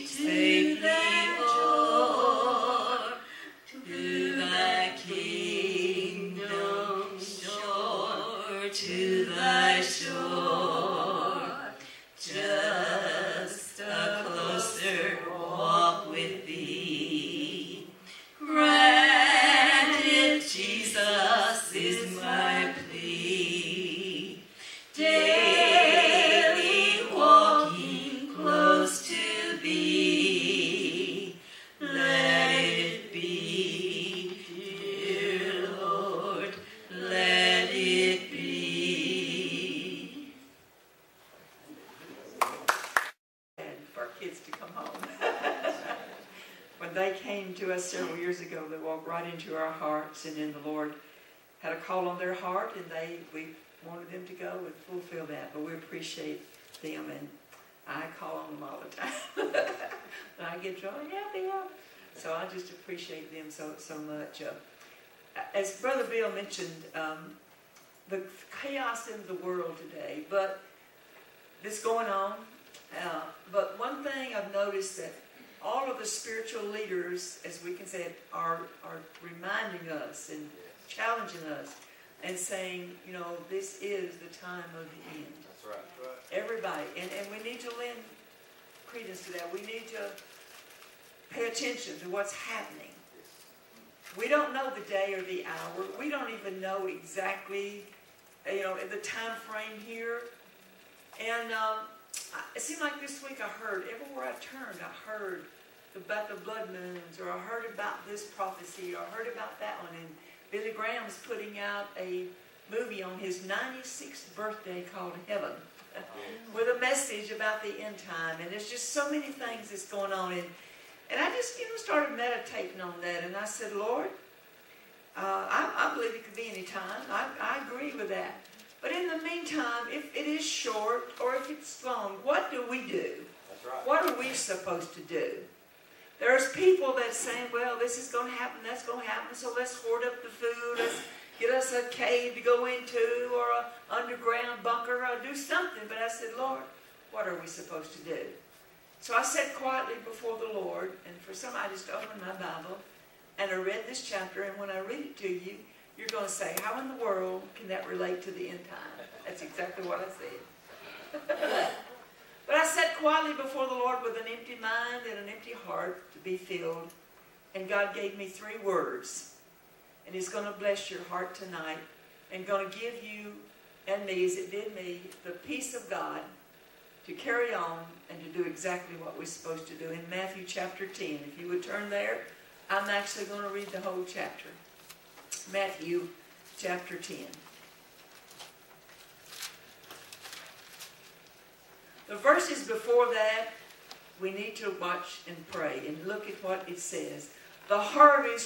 take me o'er to thy kingdom shore, to thy shore, just a closer walk with thee. Granted, Jesus is my plea, daily walking close to thee. Let it be, dear Lord, let it be. And for our kids to come home. When they came to us several years ago, they walked right into our hearts, and then the Lord had a call on their heart, and we wanted them to go and fulfill that. But we appreciate them, and I call on them all the time. When I get drunk, yeah. So I just appreciate them so much. As Brother Bill mentioned, the chaos in the world today, but this going on. But one thing I've noticed that all of the spiritual leaders, as we can say, are reminding us and challenging us and saying, you know, this is the time of the end. That's right. Everybody. And we need to lend credence to that. We need to pay attention to what's happening. We don't know the day or the hour. We don't even know exactly, the time frame here. And it seemed like this week I heard, everywhere I turned, I heard about the blood moons, or I heard about this prophecy, or I heard about that one. And Billy Graham's putting out a movie on his 96th birthday called Heaven, with a message about the end time. And there's just so many things that's going on. And I just, started meditating on that. And I said, Lord, I believe it could be any time. I agree with that. But in the meantime, if it is short or if it's long, what do we do? That's right. What are we supposed to do? There's people that say, well, this is going to happen, that's going to happen, so let's hoard up the food, let's get us a cave to go into, or an underground bunker, or do something. But I said, Lord, what are we supposed to do? So I sat quietly before the Lord, and for some, I just opened my Bible, and I read this chapter, and when I read it to you, you're going to say, how in the world can that relate to the end time? That's exactly what I said. But I sat quietly before the Lord with an empty mind and an empty heart to be filled. And God gave me 3 words. And He's going to bless your heart tonight and going to give you and me, as it did me, the peace of God to carry on and to do exactly what we're supposed to do. In Matthew chapter 10, if you would turn there, I'm actually going to read the whole chapter. Matthew chapter 10. The verses before that, we need to watch and pray and look at what it says. The harvest